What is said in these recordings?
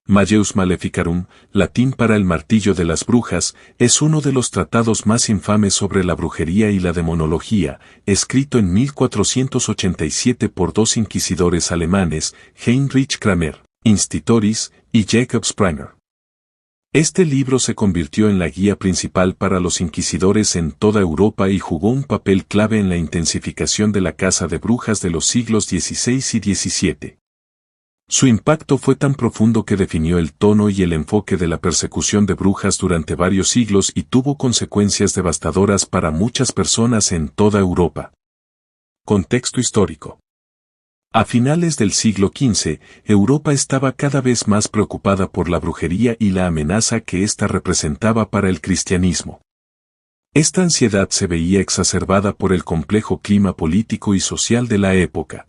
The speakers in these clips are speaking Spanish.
Malleus Maleficarum, latín para el martillo de las brujas, es uno de los tratados más infames sobre la brujería y la demonología, escrito en 1487 por dos inquisidores alemanes, Heinrich Kramer, Institoris, y Jacob Springer. Este libro se convirtió en la guía principal para los inquisidores en toda Europa y jugó un papel clave en la intensificación de la caza de brujas de los siglos XVI y XVII. Su impacto fue tan profundo que definió el tono y el enfoque de la persecución de brujas durante varios siglos y tuvo consecuencias devastadoras para muchas personas en toda Europa. Contexto histórico. A finales del siglo XV, Europa estaba cada vez más preocupada por la brujería y la amenaza que ésta representaba para el cristianismo. Esta ansiedad se veía exacerbada por el complejo clima político y social de la época.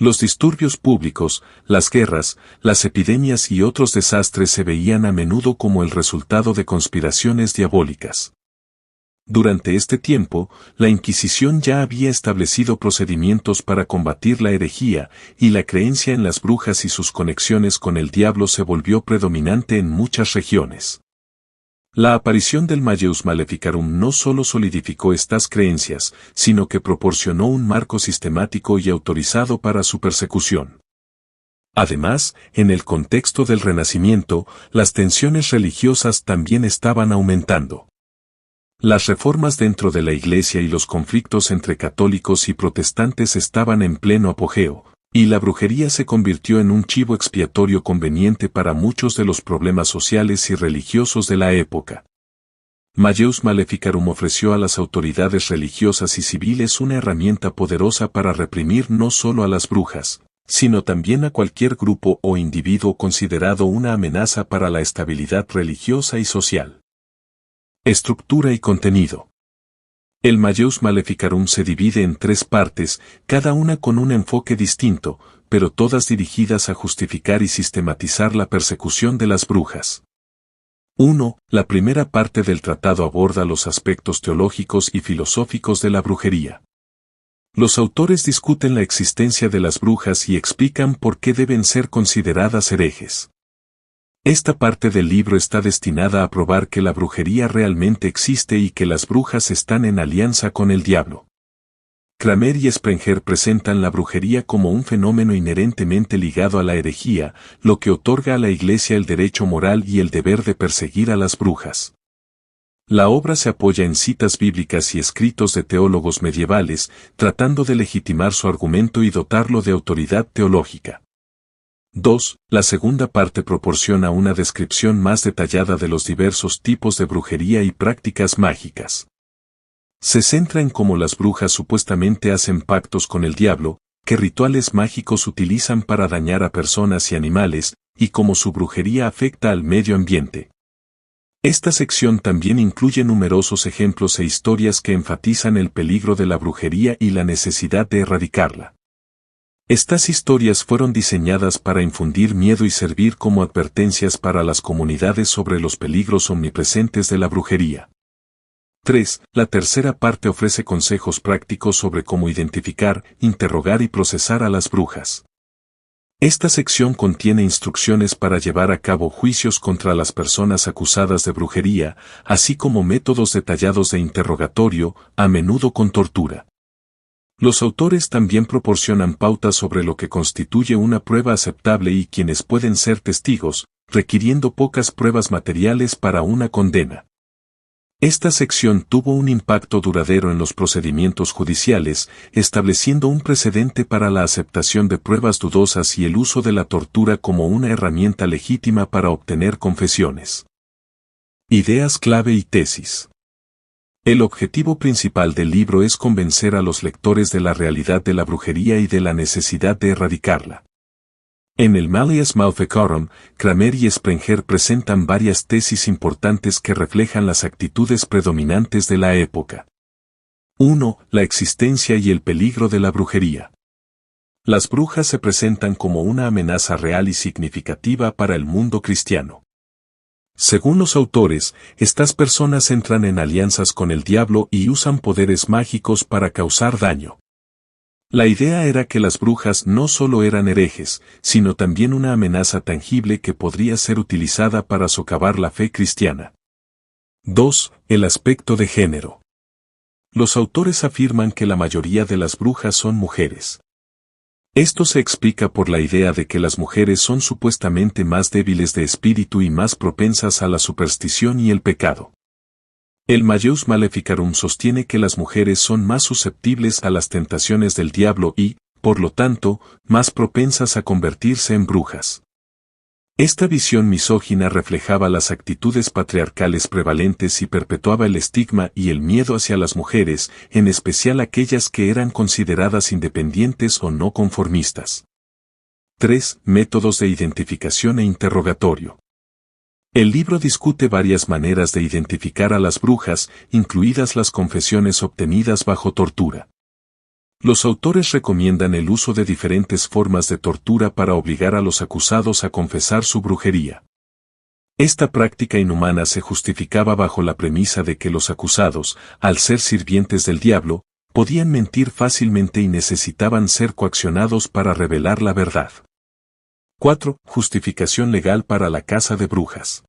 Los disturbios públicos, las guerras, las epidemias y otros desastres se veían a menudo como el resultado de conspiraciones diabólicas. Durante este tiempo, la Inquisición ya había establecido procedimientos para combatir la herejía, y la creencia en las brujas y sus conexiones con el diablo se volvió predominante en muchas regiones. La aparición del Malleus Maleficarum no solo solidificó estas creencias, sino que proporcionó un marco sistemático y autorizado para su persecución. Además, en el contexto del Renacimiento, las tensiones religiosas también estaban aumentando. Las reformas dentro de la Iglesia y los conflictos entre católicos y protestantes estaban en pleno apogeo, y la brujería se convirtió en un chivo expiatorio conveniente para muchos de los problemas sociales y religiosos de la época. Malleus Maleficarum ofreció a las autoridades religiosas y civiles una herramienta poderosa para reprimir no solo a las brujas, sino también a cualquier grupo o individuo considerado una amenaza para la estabilidad religiosa y social. Estructura y contenido. El Malleus Maleficarum se divide en tres partes, cada una con un enfoque distinto, pero todas dirigidas a justificar y sistematizar la persecución de las brujas. 1. La primera parte del tratado aborda los aspectos teológicos y filosóficos de la brujería. Los autores discuten la existencia de las brujas y explican por qué deben ser consideradas herejes. Esta parte del libro está destinada a probar que la brujería realmente existe y que las brujas están en alianza con el diablo. Kramer y Sprenger presentan la brujería como un fenómeno inherentemente ligado a la herejía, lo que otorga a la Iglesia el derecho moral y el deber de perseguir a las brujas. La obra se apoya en citas bíblicas y escritos de teólogos medievales, tratando de legitimar su argumento y dotarlo de autoridad teológica. 2. La segunda parte proporciona una descripción más detallada de los diversos tipos de brujería y prácticas mágicas. Se centra en cómo las brujas supuestamente hacen pactos con el diablo, qué rituales mágicos utilizan para dañar a personas y animales, y cómo su brujería afecta al medio ambiente. Esta sección también incluye numerosos ejemplos e historias que enfatizan el peligro de la brujería y la necesidad de erradicarla. Estas historias fueron diseñadas para infundir miedo y servir como advertencias para las comunidades sobre los peligros omnipresentes de la brujería. 3. La tercera parte ofrece consejos prácticos sobre cómo identificar, interrogar y procesar a las brujas. Esta sección contiene instrucciones para llevar a cabo juicios contra las personas acusadas de brujería, así como métodos detallados de interrogatorio, a menudo con tortura. Los autores también proporcionan pautas sobre lo que constituye una prueba aceptable y quienes pueden ser testigos, requiriendo pocas pruebas materiales para una condena. Esta sección tuvo un impacto duradero en los procedimientos judiciales, estableciendo un precedente para la aceptación de pruebas dudosas y el uso de la tortura como una herramienta legítima para obtener confesiones. Ideas clave y tesis. El objetivo principal del libro es convencer a los lectores de la realidad de la brujería y de la necesidad de erradicarla. En el Malleus Maleficarum, Kramer y Sprenger presentan varias tesis importantes que reflejan las actitudes predominantes de la época. 1. La existencia y el peligro de la brujería. Las brujas se presentan como una amenaza real y significativa para el mundo cristiano. Según los autores, estas personas entran en alianzas con el diablo y usan poderes mágicos para causar daño. La idea era que las brujas no solo eran herejes, sino también una amenaza tangible que podría ser utilizada para socavar la fe cristiana. 2. El aspecto de género. Los autores afirman que la mayoría de las brujas son mujeres. Esto se explica por la idea de que las mujeres son supuestamente más débiles de espíritu y más propensas a la superstición y el pecado. El Majus Maleficarum sostiene que las mujeres son más susceptibles a las tentaciones del diablo y, por lo tanto, más propensas a convertirse en brujas. Esta visión misógina reflejaba las actitudes patriarcales prevalentes y perpetuaba el estigma y el miedo hacia las mujeres, en especial aquellas que eran consideradas independientes o no conformistas. 3. Métodos de identificación e interrogatorio. El libro discute varias maneras de identificar a las brujas, incluidas las confesiones obtenidas bajo tortura. Los autores recomiendan el uso de diferentes formas de tortura para obligar a los acusados a confesar su brujería. Esta práctica inhumana se justificaba bajo la premisa de que los acusados, al ser sirvientes del diablo, podían mentir fácilmente y necesitaban ser coaccionados para revelar la verdad. 4. Justificación legal para la caza de brujas.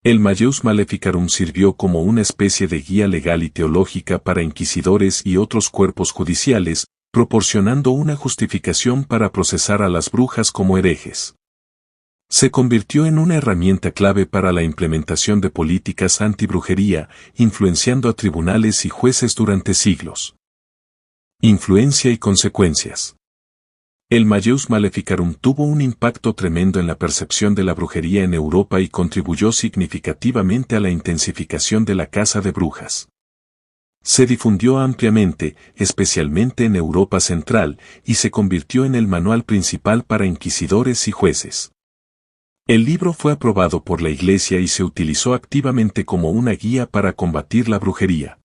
El Majus Maleficarum sirvió como una especie de guía legal y teológica para inquisidores y otros cuerpos judiciales, proporcionando una justificación para procesar a las brujas como herejes. Se convirtió en una herramienta clave para la implementación de políticas antibrujería, influenciando a tribunales y jueces durante siglos. Influencia y consecuencias. El Majus Maleficarum tuvo un impacto tremendo en la percepción de la brujería en Europa y contribuyó significativamente a la intensificación de la caza de brujas. Se difundió ampliamente, especialmente en Europa Central, y se convirtió en el manual principal para inquisidores y jueces. El libro fue aprobado por la Iglesia y se utilizó activamente como una guía para combatir la brujería.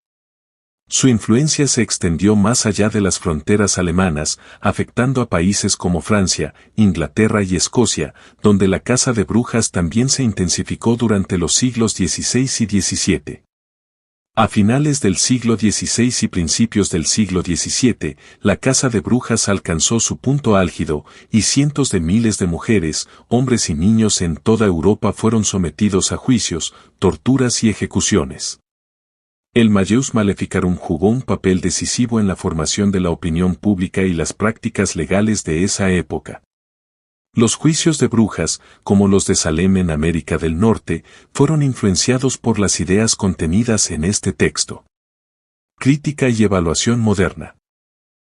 Su influencia se extendió más allá de las fronteras alemanas, afectando a países como Francia, Inglaterra y Escocia, donde la caza de brujas también se intensificó durante los siglos XVI y XVII. A finales del siglo XVI y principios del siglo XVII, la caza de brujas alcanzó su punto álgido, y cientos de miles de mujeres, hombres y niños en toda Europa fueron sometidos a juicios, torturas y ejecuciones. El Majus Maleficarum jugó un papel decisivo en la formación de la opinión pública y las prácticas legales de esa época. Los juicios de brujas, como los de Salem en América del Norte, fueron influenciados por las ideas contenidas en este texto. Crítica y evaluación moderna.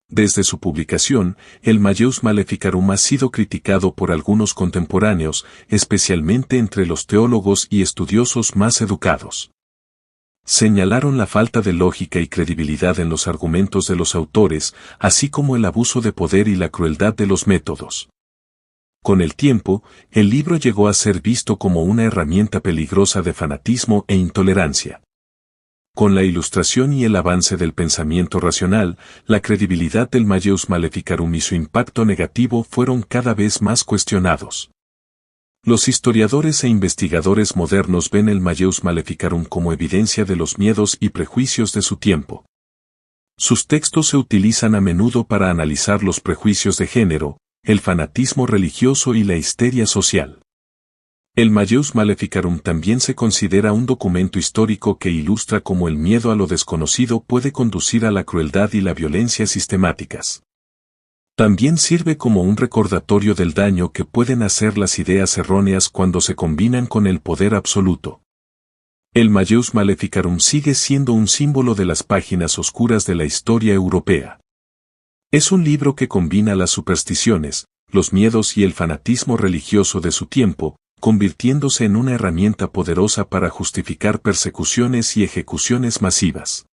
Desde su publicación, el Majus Maleficarum ha sido criticado por algunos contemporáneos, especialmente entre los teólogos y estudiosos más educados. Señalaron la falta de lógica y credibilidad en los argumentos de los autores, así como el abuso de poder y la crueldad de los métodos. Con el tiempo, el libro llegó a ser visto como una herramienta peligrosa de fanatismo e intolerancia. Con la Ilustración y el avance del pensamiento racional, la credibilidad del Majus Maleficarum y su impacto negativo fueron cada vez más cuestionados. Los historiadores e investigadores modernos ven el Majus Maleficarum como evidencia de los miedos y prejuicios de su tiempo. Sus textos se utilizan a menudo para analizar los prejuicios de género, el fanatismo religioso y la histeria social. El Majus Maleficarum también se considera un documento histórico que ilustra cómo el miedo a lo desconocido puede conducir a la crueldad y la violencia sistemáticas. También sirve como un recordatorio del daño que pueden hacer las ideas erróneas cuando se combinan con el poder absoluto. El Majus Maleficarum sigue siendo un símbolo de las páginas oscuras de la historia europea. Es un libro que combina las supersticiones, los miedos y el fanatismo religioso de su tiempo, convirtiéndose en una herramienta poderosa para justificar persecuciones y ejecuciones masivas.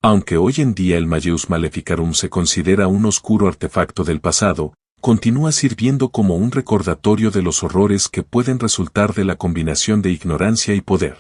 Aunque hoy en día el Majus Maleficarum se considera un oscuro artefacto del pasado, continúa sirviendo como un recordatorio de los horrores que pueden resultar de la combinación de ignorancia y poder.